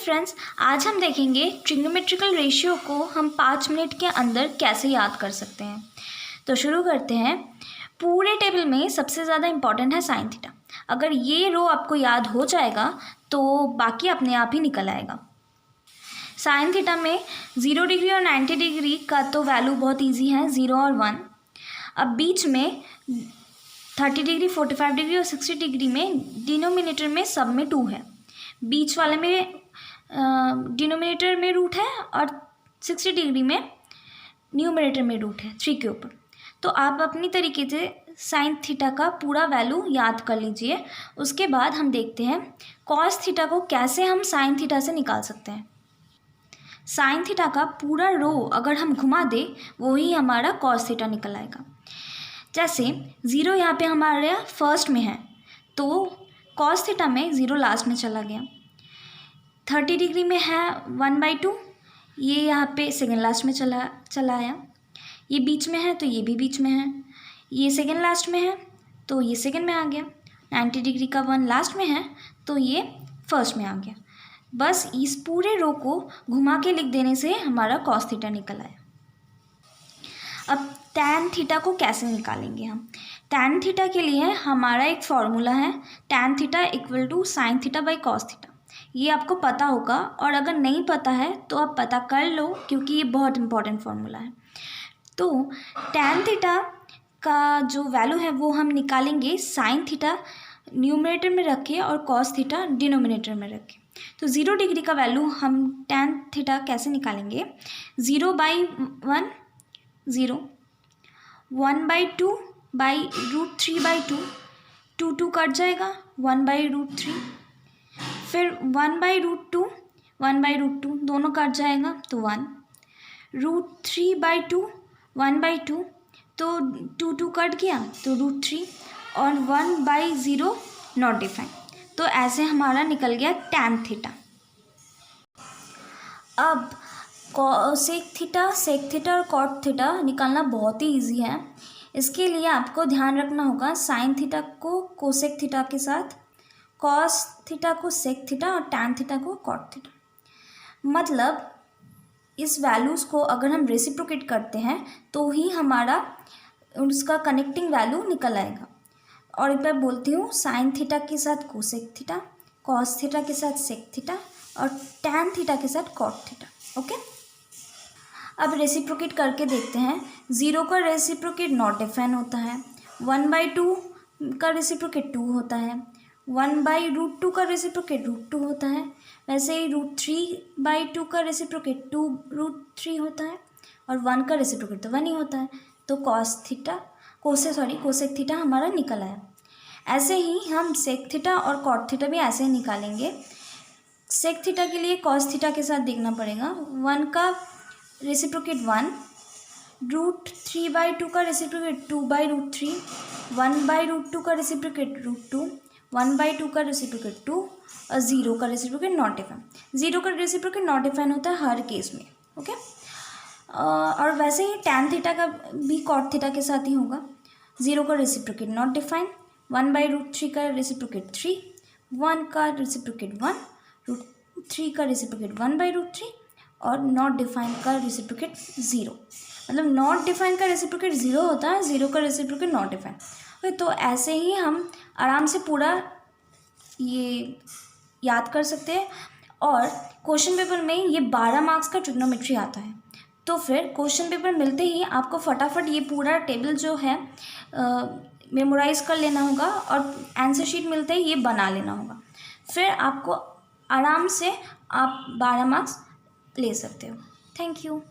Friends, आज हम देखेंगे ट्रिग्नोमेट्रिकल रेशियो को हम 5 मिनट के अंदर कैसे याद कर सकते हैं। तो शुरू करते हैं। पूरे टेबल में सबसे ज़्यादा इम्पॉर्टेंट है साइन थीटा। अगर ये रो आपको याद हो जाएगा तो बाकी अपने आप ही निकल आएगा। साइन थीटा में 0 डिग्री और 90 डिग्री का तो वैल्यू बहुत ईजी है, 0 और 1। अब बीच में 30 डिग्री, 45 डिग्री और 60 डिग्री में डिनोमिनेटर में सब में 2 है। बीच वाले में डिनोमिनेटर में रूट है और 60 डिग्री में न्यूमरेटर में रूट है 3 के ऊपर। तो आप अपनी तरीके से साइन थीटा का पूरा वैल्यू याद कर लीजिए। उसके बाद हम देखते हैं कॉस थीटा को कैसे हम साइन थीटा से निकाल सकते हैं। साइन थीटा का पूरा रो अगर हम घुमा दें वही हमारा कॉस थीटा निकल आएगा। जैसे 0 यहाँ पे हमारे फर्स्ट में है तो कॉस थीटा में 0 लास्ट में चला गया। 30 डिग्री में है 1/2, ये यहाँ पे सेकेंड लास्ट में चला आया। ये बीच में है तो ये भी बीच में है। ये सेकेंड लास्ट में है तो ये सेकेंड में आ गया। 90 डिग्री का 1 लास्ट में है तो ये फर्स्ट में आ गया। बस इस पूरे रो को घुमा के लिख देने से हमारा कॉस थीटा निकल आया। अब टैन थीटा को कैसे निकालेंगे हम। टैन थीटा के लिए हमारा एक फॉर्मूला है, tan theta equal to sine theta by cos theta. ये आपको पता होगा और अगर नहीं पता है तो आप पता कर लो क्योंकि ये बहुत इंपॉर्टेंट फार्मूला है। तो टैन थीटा का जो वैल्यू है वो हम निकालेंगे साइन थीटा न्यूमरेटर में रखें और कॉस थीटा डिनोमिनेटर में रखें। तो 0 डिग्री का वैल्यू हम टैन थीटा कैसे निकालेंगे। 0/1 0, 1/2 बाई √3/2, 2 कट जाएगा, 1/√3, फिर 1/√2, 1/√2 दोनों कट जाएगा तो 1, √3/2, 1/2 तो 2 कट गया तो √3 और 1/0 नॉट डिफाइन। तो ऐसे हमारा निकल गया टैन थीटा। अब सेक थीटा, सेक थीटा और कॉट थीटा निकालना बहुत ही ईजी है। इसके लिए आपको ध्यान रखना होगा साइन थीटा को कोसेक थीटा के साथ, कॉस थीटा को सेक थीटा और टैन थीटा को कॉट थीटा। मतलब इस वैल्यूज़ को अगर हम रेसिप्रोकेट करते हैं तो ही हमारा उसका कनेक्टिंग वैल्यू निकल आएगा। और एक बार बोलती हूँ, साइन थीटा के साथ कोसेक थीटा, कॉस थीटा के साथ सेक थीटा और टैन थीटा के साथ कॉट थीटा। ओके, अब रेसिप्रोकेट करके देखते हैं। 0 का रेसिप्रोकेट नॉट डिफाइन होता है, 1/2 का रेसिप्रोकेट 2 होता है, 1/√2 का रेसिप्रोकेट √2 होता है। वैसे ही √3/2 का रेसिप्रोकेट 2√3 होता है और 1 का रेसिप्रोकेट तो 1 ही होता है। तो कोसेक थीटा हमारा निकल आया। ऐसे ही हम सेक थीटा और कॉट थीटा भी ऐसे ही निकालेंगे। सेक थीटा के लिए कॉस थीटा के साथ देखना पड़ेगा। 1 का रेसिप्रोकेट 1, √3/2 का रेसिप्रोकेट 2/√3, 1/√2 का रेसिप्रोकेट √2, 1/2 का रेसिप्रोकेट 2 और 0 का रेसिप्रोकेट नॉट डिफाइन। 0 का रेसिप्रोकेट नॉट डिफाइन होता है हर केस में। ओके, और वैसे ही टैन थीटा का भी कॉट थीटा के साथ ही होगा। 0 का रेसिप्रोकेट नॉट डिफाइन, 1/√3 का रेसिप्रोकेट 3, 1 का रेसिप्रोकेट 1, √3 का रेसिप्रोकेट 1/√3 और नॉट डिफाइन का रेसिप्रोकेट 0। मतलब नॉट डिफाइन का रेसिप्रोकेट 0 होता है, 0 का रेसिप्रोकेट नॉट डिफाइन। तो ऐसे ही हम आराम से पूरा ये याद कर सकते हैं। और क्वेश्चन पेपर में ये 12 मार्क्स का ट्रिग्नोमेट्री आता है। तो फिर क्वेश्चन पेपर मिलते ही आपको फटाफट ये पूरा टेबल जो है मेमोराइज़ कर लेना होगा और आंसर शीट मिलते ही ये बना लेना होगा। फिर आपको आराम से आप 12 मार्क्स ले सकते हो। Thank you.